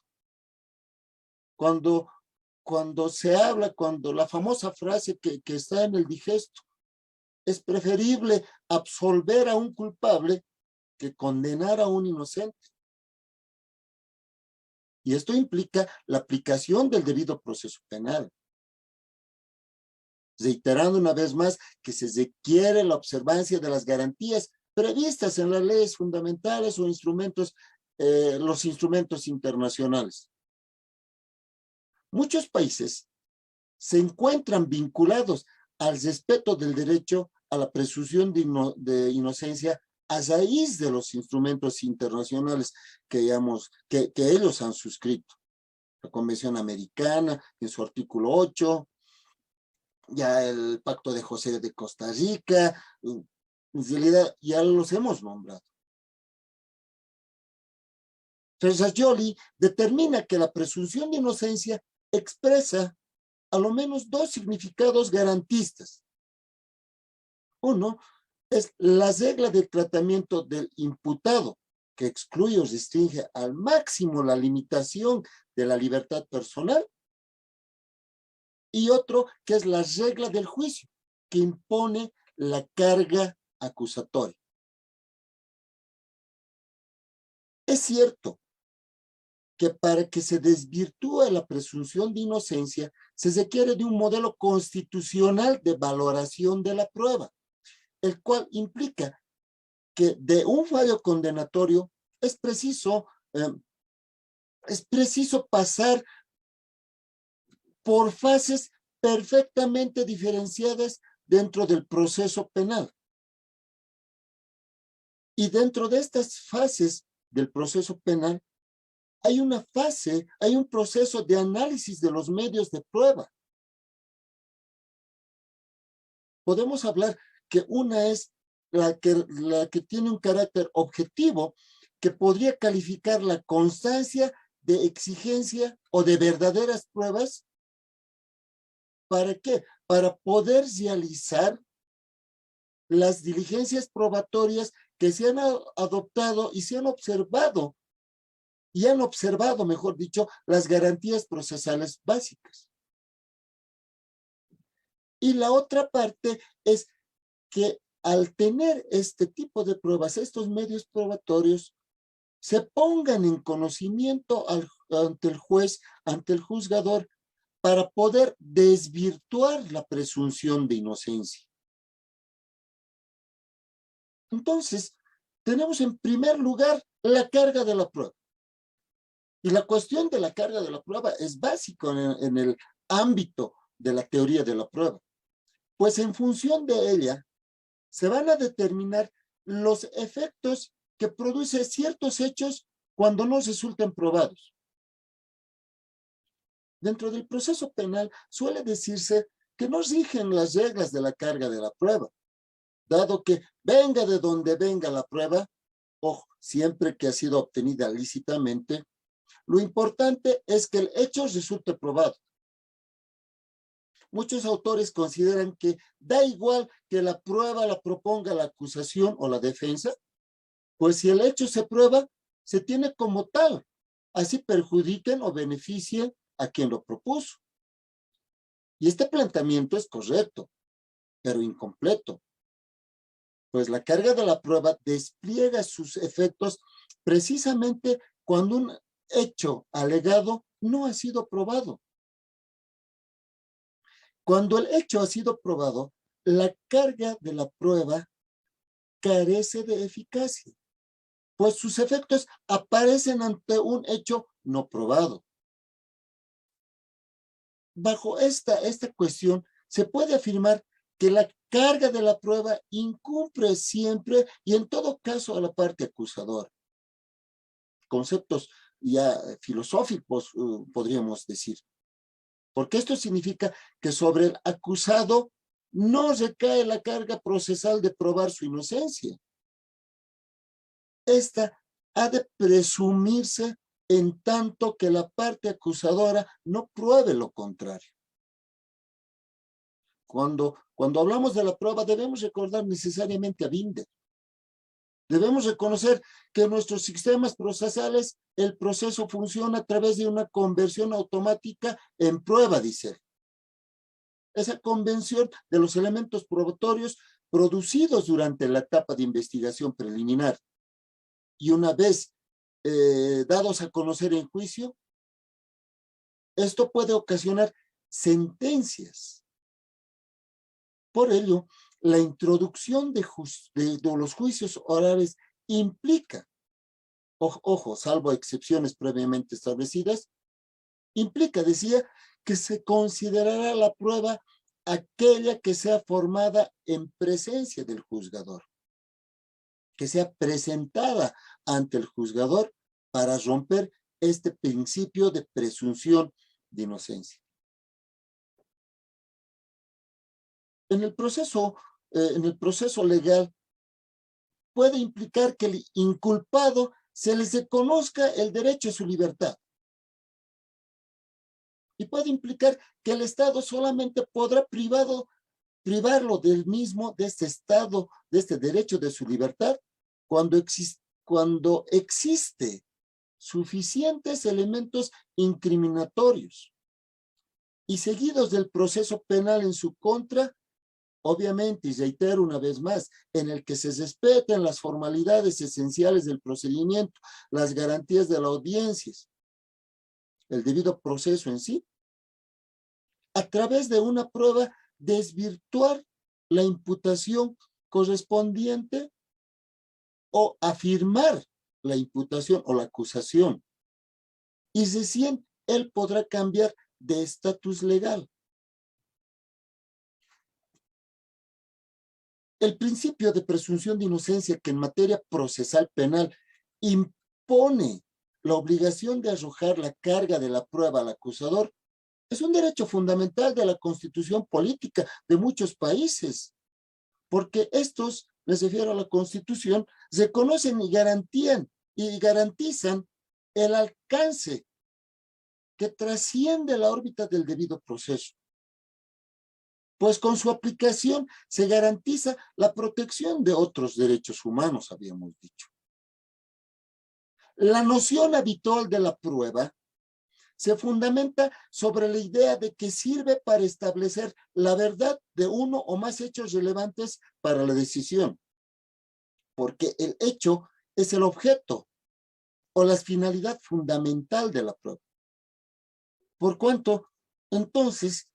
Cuando se habla, cuando la famosa frase que está en el digesto, es preferible absolver a un culpable que condenar a un inocente. Y esto implica la aplicación del debido proceso penal. Reiterando una vez más que se requiere la observancia de las garantías previstas en las leyes fundamentales o instrumentos, los instrumentos internacionales. Muchos países se encuentran vinculados al respeto del derecho a la presunción de inocencia a raíz de los instrumentos internacionales que ellos han suscrito. La Convención Americana, en su artículo 8, ya el Pacto de José de Costa Rica, en realidad ya los hemos nombrado. Ferrajoli determina que la presunción de inocencia expresa a lo menos dos significados garantistas. Uno es la regla de tratamiento del imputado, que excluye o restringe al máximo la limitación de la libertad personal. Y otro que es la regla del juicio, que impone la carga acusatoria. Es cierto que para que se desvirtúe la presunción de inocencia, se requiere de un modelo constitucional de valoración de la prueba, el cual implica que de un fallo condenatorio es preciso pasar por fases perfectamente diferenciadas dentro del proceso penal. Y dentro de estas fases del proceso penal, hay un proceso de análisis de los medios de prueba. Podemos hablar que una es la que tiene un carácter objetivo, que podría calificar la constancia de exigencia o de verdaderas pruebas. ¿Para qué? Para poder realizar las diligencias probatorias que se han adoptado y se han observado, mejor dicho, las garantías procesales básicas. Y la otra parte es que al tener este tipo de pruebas, estos medios probatorios, se pongan en conocimiento ante el juez, ante el juzgador, para poder desvirtuar la presunción de inocencia. Entonces, tenemos en primer lugar la carga de la prueba. Y la cuestión de la carga de la prueba es básico en el ámbito de la teoría de la prueba. Pues en función de ella, se van a determinar los efectos que producen ciertos hechos cuando no resulten probados. Dentro del proceso penal suele decirse que no rigen las reglas de la carga de la prueba, dado que venga de donde venga la prueba, ojo, siempre que ha sido obtenida lícitamente, lo importante es que el hecho resulte probado. Muchos autores consideran que da igual que la prueba la proponga la acusación o la defensa, pues si el hecho se prueba, se tiene como tal, así perjudiquen o beneficien a quien lo propuso. Y este planteamiento es correcto, pero incompleto, pues la carga de la prueba despliega sus efectos precisamente cuando un hecho alegado no ha sido probado. Cuando el hecho ha sido probado, la carga de la prueba carece de eficacia, pues sus efectos aparecen ante un hecho no probado. Bajo esta cuestión, se puede afirmar que la carga de la prueba incumple siempre y en todo caso a la parte acusadora. Conceptos ya filosóficos, podríamos decir. Porque esto significa que sobre el acusado no recae la carga procesal de probar su inocencia. Esta ha de presumirse en tanto que la parte acusadora no pruebe lo contrario. Cuando hablamos de la prueba debemos recordar necesariamente a Binder. Debemos reconocer que en nuestros sistemas procesales el proceso funciona a través de una conversión automática en prueba, dice. Esa convención de los elementos probatorios producidos durante la etapa de investigación preliminar y una vez dados a conocer en juicio, esto puede ocasionar sentencias. Por ello, la introducción de los juicios orales implica, ojo, salvo excepciones previamente establecidas, implica, decía, que se considerará la prueba aquella que sea formada en presencia del juzgador, que sea presentada ante el juzgador para romper este principio de presunción de inocencia. En el proceso legal puede implicar que el inculpado se les reconozca el derecho a su libertad. Y puede implicar que el Estado solamente podrá privarlo del mismo, de este Estado, de este derecho de su libertad, cuando existe suficientes elementos incriminatorios y seguidos del proceso penal en su contra, obviamente, y reitero una vez más, en el que se respeten las formalidades esenciales del procedimiento, las garantías de la audiencia, el debido proceso en sí, a través de una prueba desvirtuar la imputación correspondiente o afirmar la imputación o la acusación. Y recién él podrá cambiar de estatus legal. El principio de presunción de inocencia que en materia procesal penal impone la obligación de arrojar la carga de la prueba al acusador es un derecho fundamental de la Constitución política de muchos países, porque estos, me refiero a la Constitución, reconocen y garantizan el alcance que trasciende la órbita del debido proceso. Pues con su aplicación se garantiza la protección de otros derechos humanos, habíamos dicho. La noción habitual de la prueba se fundamenta sobre la idea de que sirve para establecer la verdad de uno o más hechos relevantes para la decisión, porque el hecho es el objeto o la finalidad fundamental de la prueba. Por cuanto, entonces,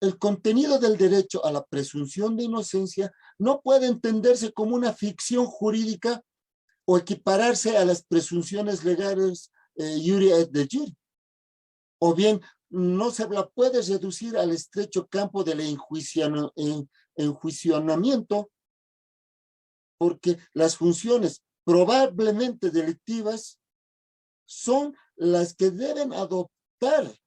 el contenido del derecho a la presunción de inocencia no puede entenderse como una ficción jurídica o equipararse a las presunciones legales iure et de jure. O bien, no se la puede reducir al estrecho campo del enjuiciamiento, porque las funciones probablemente delictivas son las que deben adoptar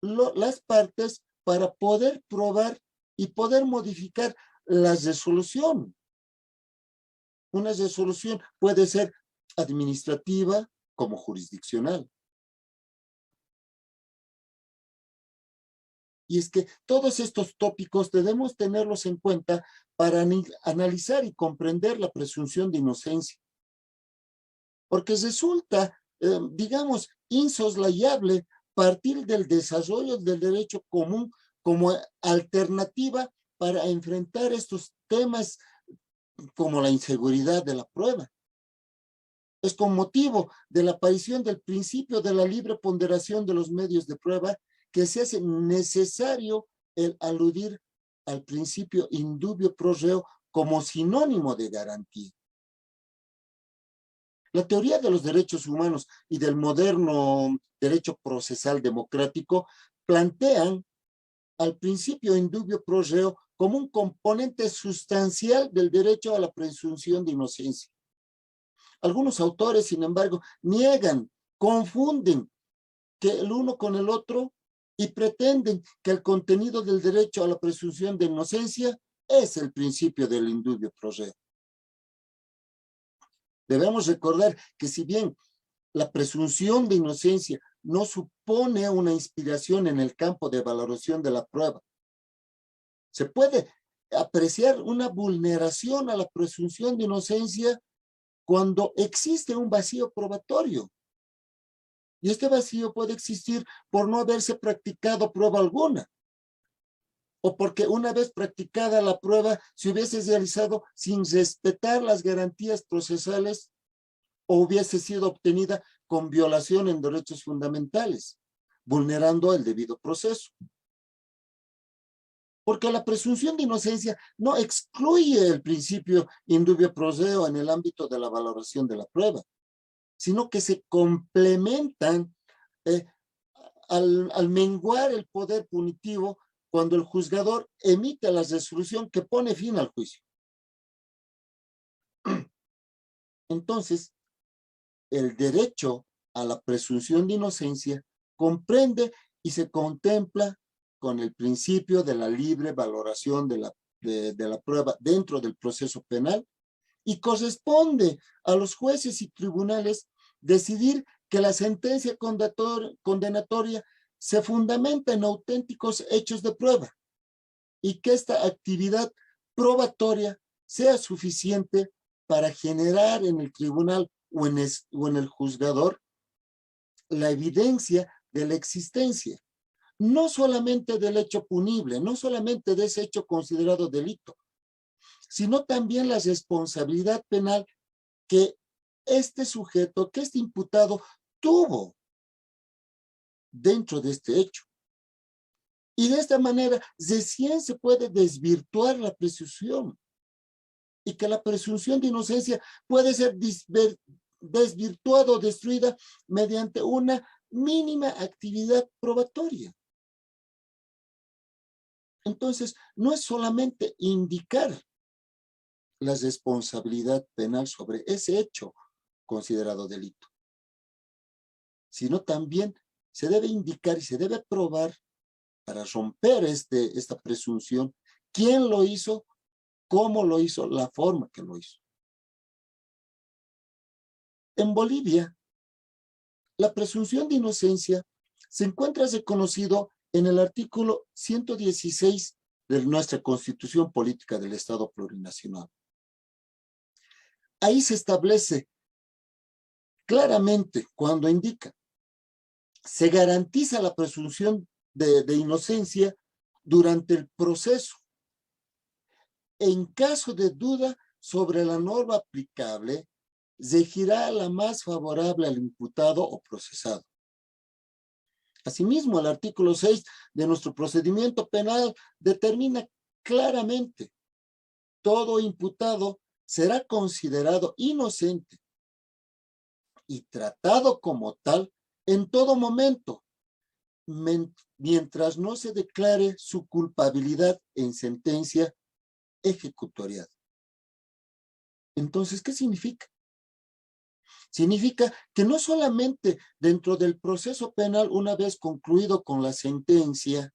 las partes para poder probar y poder modificar la resolución. Una resolución puede ser administrativa como jurisdiccional. Y es que todos estos tópicos debemos tenerlos en cuenta para analizar y comprender la presunción de inocencia. Porque resulta, digamos, insoslayable partir del desarrollo del derecho común como alternativa para enfrentar estos temas como la inseguridad de la prueba. Es con motivo de la aparición del principio de la libre ponderación de los medios de prueba que se hace necesario el aludir al principio indubio pro reo como sinónimo de garantía. La teoría de los derechos humanos y del moderno derecho procesal democrático plantean al principio indubio pro reo como un componente sustancial del derecho a la presunción de inocencia. Algunos autores, sin embargo, niegan, confunden que el uno con el otro y pretenden que el contenido del derecho a la presunción de inocencia es el principio del indubio pro reo. Debemos recordar que si bien la presunción de inocencia no supone una inspiración en el campo de valoración de la prueba, Se puede apreciar una vulneración a la presunción de inocencia cuando existe un vacío probatorio. Y este vacío puede existir por no haberse practicado prueba alguna, o porque una vez practicada la prueba se hubiese realizado sin respetar las garantías procesales o hubiese sido obtenida con violación en derechos fundamentales, vulnerando el debido proceso. Porque la presunción de inocencia no excluye el principio in dubio pro reo en el ámbito de la valoración de la prueba, sino que se complementan eh, al menguar el poder punitivo cuando el juzgador emite la resolución que pone fin al juicio. Entonces, el derecho a la presunción de inocencia comprende y se contempla con el principio de la libre valoración de la prueba dentro del proceso penal y corresponde a los jueces y tribunales decidir que la sentencia condenatoria se fundamenta en auténticos hechos de prueba y que esta actividad probatoria sea suficiente para generar en el tribunal o en el juzgador la evidencia de la existencia, no solamente del hecho punible, no solamente de ese hecho considerado delito, sino también la responsabilidad penal que este sujeto, que este imputado tuvo dentro de este hecho. Y de esta manera recién se puede desvirtuar la presunción y que la presunción de inocencia puede ser desvirtuada o destruida mediante una mínima actividad probatoria. Entonces, no es solamente indicar la responsabilidad penal sobre ese hecho considerado delito, sino también se debe indicar y se debe probar para romper esta presunción quién lo hizo, cómo lo hizo, la forma que lo hizo. En Bolivia, la presunción de inocencia se encuentra reconocido en el artículo 116 de nuestra Constitución Política del Estado Plurinacional. Ahí se establece claramente cuando indica, se garantiza la presunción de inocencia durante el proceso. En caso de duda sobre la norma aplicable, regirá la más favorable al imputado o procesado. Asimismo, el artículo 6 de nuestro procedimiento penal determina claramente: todo imputado será considerado inocente y tratado como tal en todo momento, mientras no se declare su culpabilidad en sentencia ejecutoriada. Entonces, ¿qué significa? Significa que no solamente dentro del proceso penal, una vez concluido con la sentencia,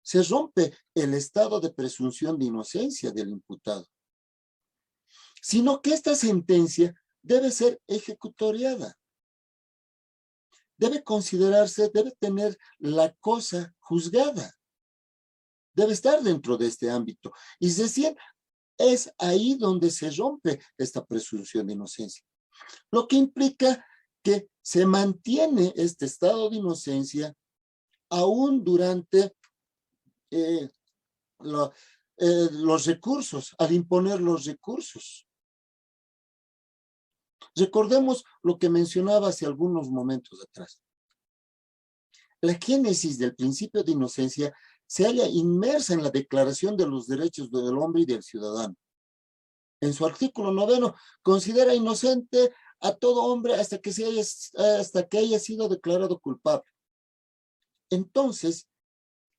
se rompe el estado de presunción de inocencia del imputado, sino que esta sentencia debe ser ejecutoriada. Debe considerarse, debe tener la cosa juzgada. Debe estar dentro de este ámbito. Y es decir, es ahí donde se rompe esta presunción de inocencia. Lo que implica que se mantiene este estado de inocencia aún durante los recursos, al imponer los recursos. Recordemos lo que mencionaba hace algunos momentos atrás. La génesis del principio de inocencia se halla inmersa en la Declaración de los Derechos del Hombre y del Ciudadano. En su artículo 9, considera inocente a todo hombre hasta que haya sido declarado culpable. Entonces,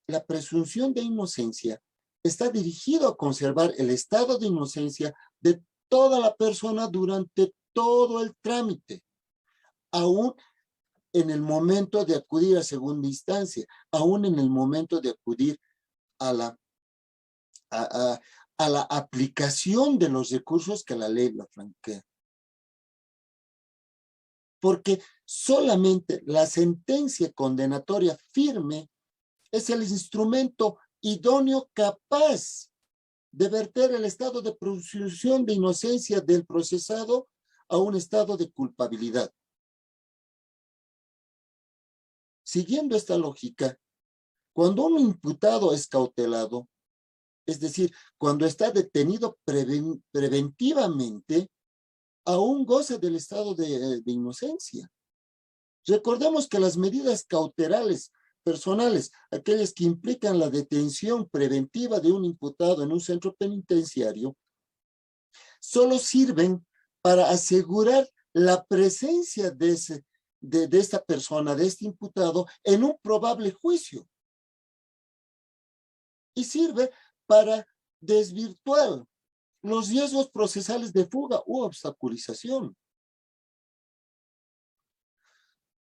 la presunción de inocencia está dirigida a conservar el estado de inocencia de toda la persona durante todo el trámite, aún en el momento de acudir a segunda instancia, aún en el momento de acudir a la aplicación de los recursos que la ley la franquea. Porque solamente la sentencia condenatoria firme es el instrumento idóneo capaz de verter el estado de presunción de inocencia del procesado a un estado de culpabilidad. Siguiendo esta lógica, cuando un imputado es cautelado, es decir, cuando está detenido preventivamente, aún goza del estado de inocencia. Recordemos que las medidas cautelales personales, aquellas que implican la detención preventiva de un imputado en un centro penitenciario, solo sirven para asegurar la presencia de esta persona, de este imputado, en un probable juicio. Y sirve para desvirtuar los riesgos procesales de fuga u obstaculización.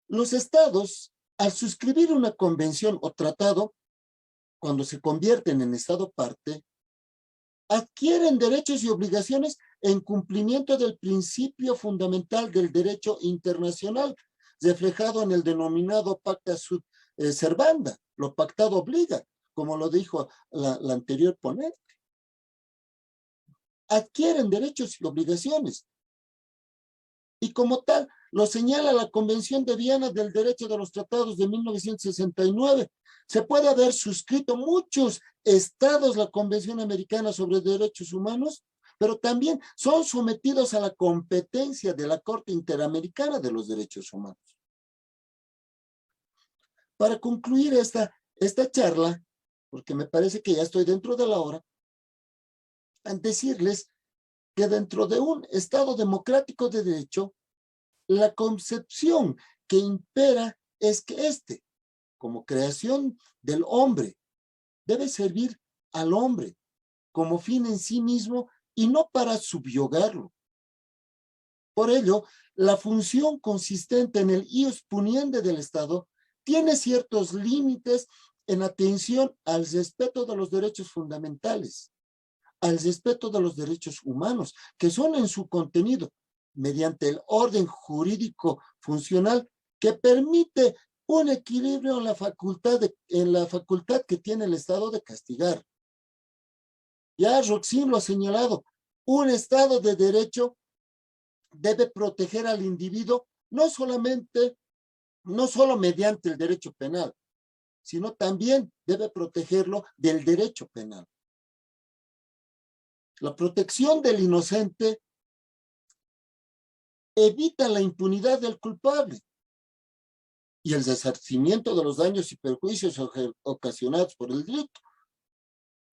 Los estados, al suscribir una convención o tratado, cuando se convierten en estado parte, adquieren derechos y obligaciones en cumplimiento del principio fundamental del derecho internacional, reflejado en el denominado Pacta Sunt Servanda, lo pactado obliga, como lo dijo la anterior ponente. Adquieren derechos y obligaciones. Y como tal, lo señala la Convención de Viena del Derecho de los Tratados de 1969. Se puede haber suscrito muchos estados la Convención Americana sobre Derechos Humanos, pero también son sometidos a la competencia de la Corte Interamericana de los Derechos Humanos. Para concluir esta charla, porque me parece que ya estoy dentro de la hora, decirles que dentro de un Estado democrático de derecho, la concepción que impera es que como creación del hombre, debe servir al hombre como fin en sí mismo y no para subyugarlo. Por ello, la función consistente en el ius puniendi del Estado tiene ciertos límites en atención al respeto de los derechos fundamentales, al respeto de los derechos humanos, que son en su contenido, mediante el orden jurídico funcional que permite un equilibrio en la facultad que tiene el Estado de castigar. Ya Roxin lo ha señalado, un Estado de derecho debe proteger al individuo no solo mediante el derecho penal, sino también debe protegerlo del derecho penal. La protección del inocente evita la impunidad del culpable y el resarcimiento de los daños y perjuicios ocasionados por el delito.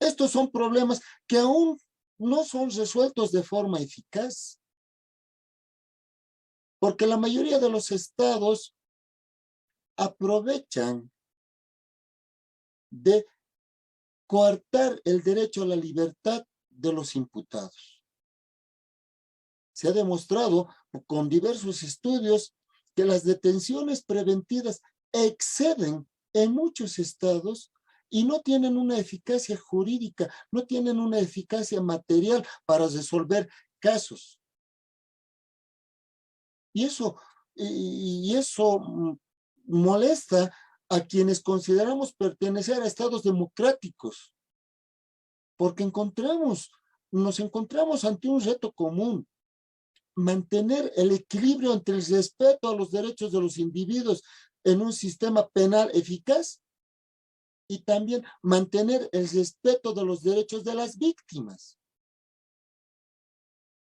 Estos son problemas que aún no son resueltos de forma eficaz, porque la mayoría de los estados aprovechan de coartar el derecho a la libertad de los imputados. Se ha demostrado con diversos estudios que las detenciones preventivas exceden en muchos estados y no tienen una eficacia jurídica, no tienen una eficacia material para resolver casos. Y eso molesta a quienes consideramos pertenecer a estados democráticos, porque nos encontramos ante un reto común: mantener el equilibrio entre el respeto a los derechos de los individuos en un sistema penal eficaz y también mantener el respeto de los derechos de las víctimas.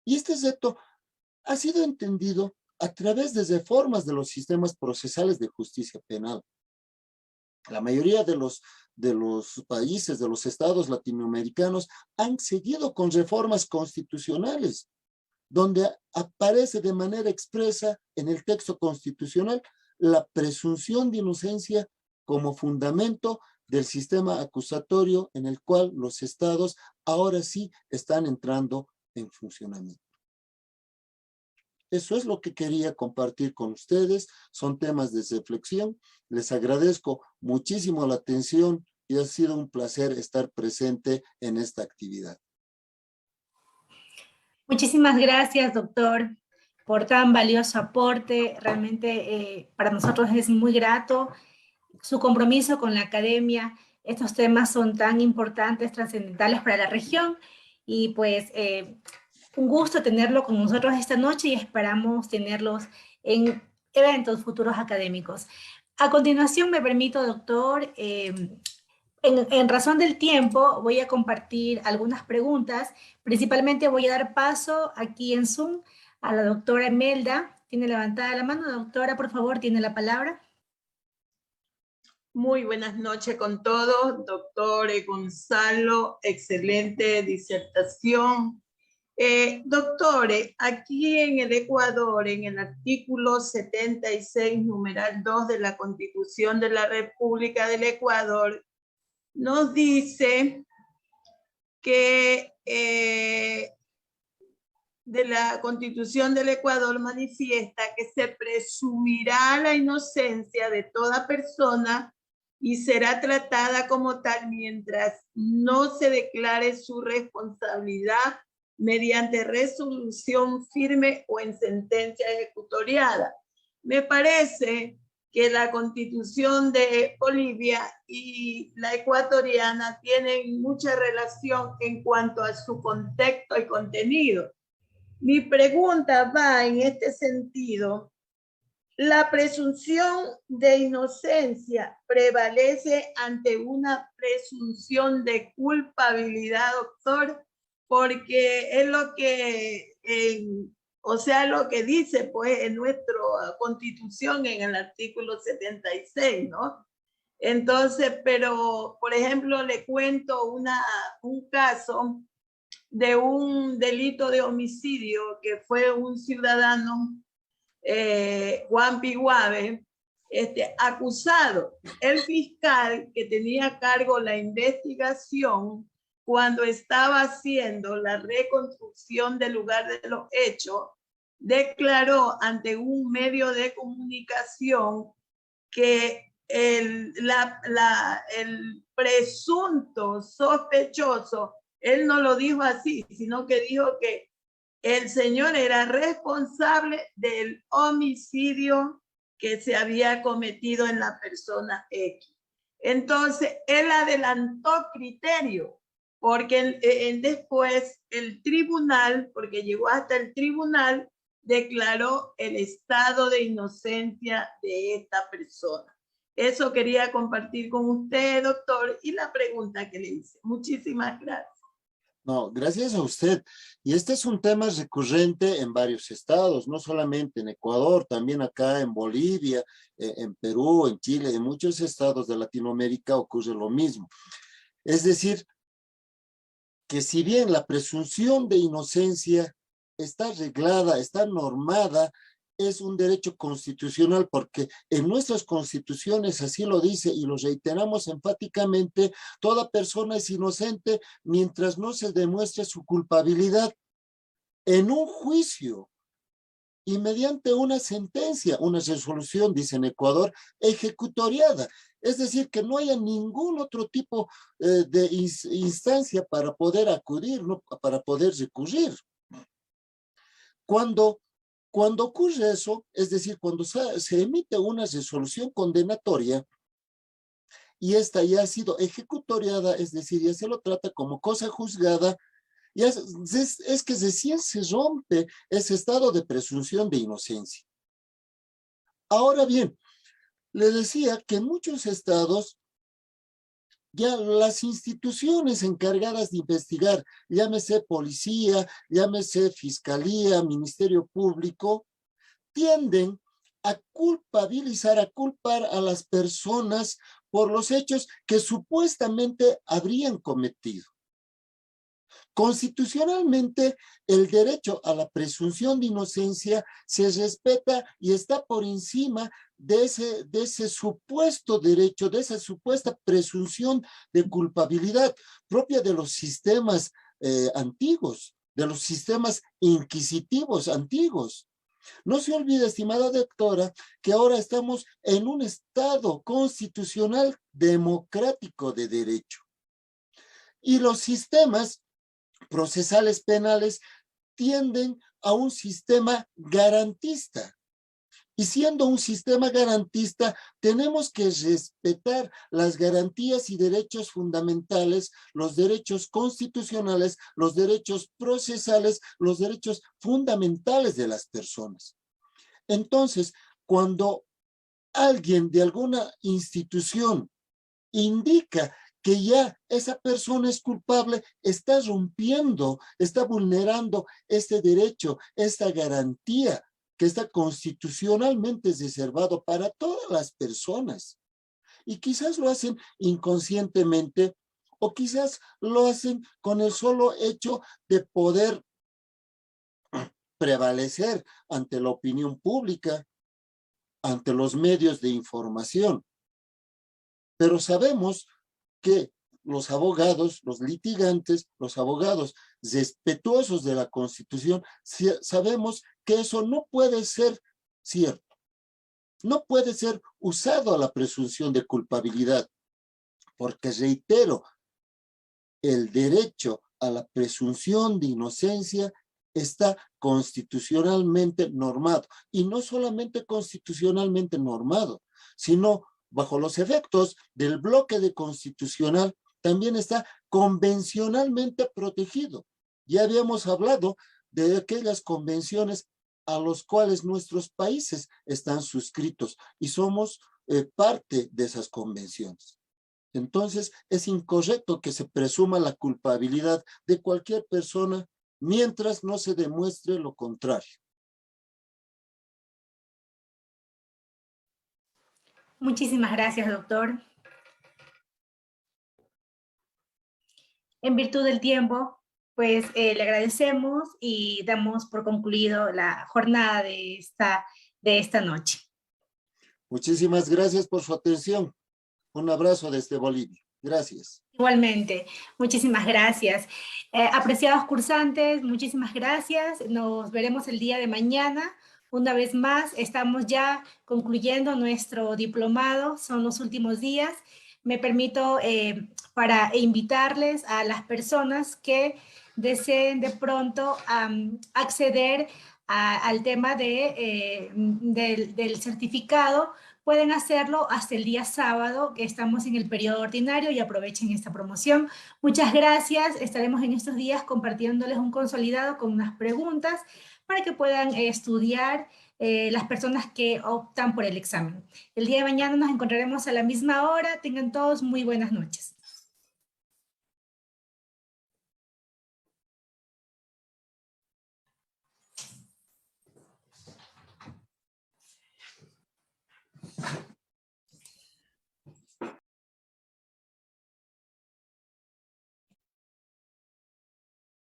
Y este reto ha sido entendido a través de reformas de los sistemas procesales de justicia penal. La mayoría de los países, de los estados latinoamericanos, han seguido con reformas constitucionales, donde aparece de manera expresa en el texto constitucional la presunción de inocencia como fundamento del sistema acusatorio en el cual los estados ahora sí están entrando en funcionamiento. Eso es lo que quería compartir con ustedes. Son temas de reflexión. Les agradezco muchísimo la atención y ha sido un placer estar presente en esta actividad. Muchísimas gracias, doctor, por tan valioso aporte. Realmente para nosotros es muy grato su compromiso con la academia, estos temas son tan importantes, trascendentales para la región y pues un gusto tenerlo con nosotros esta noche y esperamos tenerlos en eventos futuros académicos. A continuación me permito, doctor, en razón del tiempo voy a compartir algunas preguntas. Principalmente voy a dar paso aquí en Zoom a la doctora Emelda. Tiene levantada la mano. Doctora, por favor, tiene la palabra. Muy buenas noches con todos. Doctor Gonzalo, excelente disertación. Doctores, aquí en el Ecuador, en el artículo 76, numeral 2 de la Constitución de la República del Ecuador, nos dice que de la Constitución del Ecuador manifiesta que se presumirá la inocencia de toda persona y será tratada como tal mientras no se declare su responsabilidad mediante resolución firme o en sentencia ejecutoriada. Me parece que la Constitución de Bolivia y la ecuatoriana tienen mucha relación en cuanto a su contexto y contenido. Mi pregunta va en este sentido. La presunción de inocencia prevalece ante una presunción de culpabilidad, doctor, porque es lo que, lo que dice pues en nuestra Constitución en el artículo 76, ¿no? Entonces, pero, por ejemplo, le cuento un caso de un delito de homicidio que fue un ciudadano, Juan Piguave, acusado. El fiscal que tenía a cargo la investigación, cuando estaba haciendo la reconstrucción del lugar de los hechos, declaró ante un medio de comunicación que el presunto sospechoso, él no lo dijo así, sino que dijo que el señor era responsable del homicidio que se había cometido en la persona X. Entonces, él adelantó criterio, porque después el tribunal, porque llegó hasta el tribunal, declaró el estado de inocencia de esta persona. Eso quería compartir con usted, doctor, y la pregunta que le hice. Muchísimas gracias. No, gracias a usted. Y este es un tema recurrente en varios estados, no solamente en Ecuador, también acá en Bolivia, en Perú, en Chile, en muchos estados de Latinoamérica ocurre lo mismo. Es decir, que si bien la presunción de inocencia está reglada, está normada, es un derecho constitucional porque en nuestras constituciones así lo dice y lo reiteramos enfáticamente, toda persona es inocente mientras no se demuestre su culpabilidad en un juicio y mediante una sentencia, una resolución, dice en Ecuador, ejecutoriada. Es decir, que no haya ningún otro tipo de instancia para poder acudir, ¿no? Para poder recurrir. Cuando ocurre eso, es decir, cuando se emite una resolución condenatoria y esta ya ha sido ejecutoriada, es decir, ya se lo trata como cosa juzgada, ya es que recién se rompe ese estado de presunción de inocencia. Ahora bien, le decía que en muchos estados ya las instituciones encargadas de investigar, llámese policía, llámese fiscalía, ministerio público, tienden a culpabilizar, a culpar a las personas por los hechos que supuestamente habrían cometido. Constitucionalmente, el derecho a la presunción de inocencia se respeta y está por encima de ese supuesto derecho, de esa supuesta presunción de culpabilidad propia de los sistemas antiguos, de los sistemas inquisitivos antiguos. No se olvide, estimada doctora, que ahora estamos en un Estado constitucional democrático de derecho. Y los sistemas procesales penales tienden a un sistema garantista. Y siendo un sistema garantista, tenemos que respetar las garantías y derechos fundamentales, los derechos constitucionales, los derechos procesales, los derechos fundamentales de las personas. Entonces, cuando alguien de alguna institución indica que ya esa persona es culpable, está rompiendo, está vulnerando este derecho, esta garantía que está constitucionalmente reservado para todas las personas. Y quizás lo hacen inconscientemente o quizás lo hacen con el solo hecho de poder prevalecer ante la opinión pública, ante los medios de información. Pero sabemos que los abogados, los litigantes, los abogados respetuosos de la Constitución, sabemos que eso no puede ser cierto. No puede ser usado a la presunción de culpabilidad, porque reitero, el derecho a la presunción de inocencia está constitucionalmente normado. Y no solamente constitucionalmente normado, sino bajo los efectos del bloque de constitucional, también está convencionalmente protegido. Ya habíamos hablado de aquellas convenciones a los cuales nuestros países están suscritos y somos parte de esas convenciones. Entonces, es incorrecto que se presuma la culpabilidad de cualquier persona mientras no se demuestre lo contrario. Muchísimas gracias, doctor. En virtud del tiempo, pues le agradecemos y damos por concluido la jornada de esta noche. Muchísimas gracias por su atención. Un abrazo desde Bolivia. Gracias. Igualmente, muchísimas gracias. Apreciados cursantes, muchísimas gracias. Nos veremos el día de mañana. Una vez más, estamos ya concluyendo nuestro diplomado, son los últimos días. Me permito para invitarles a las personas que deseen de pronto acceder al tema del certificado. Pueden hacerlo hasta el día sábado, que estamos en el periodo ordinario, y aprovechen esta promoción. Muchas gracias. Estaremos en estos días compartiéndoles un consolidado con unas preguntas para que puedan estudiar las personas que optan por el examen. El día de mañana nos encontraremos a la misma hora. Tengan todos muy buenas noches.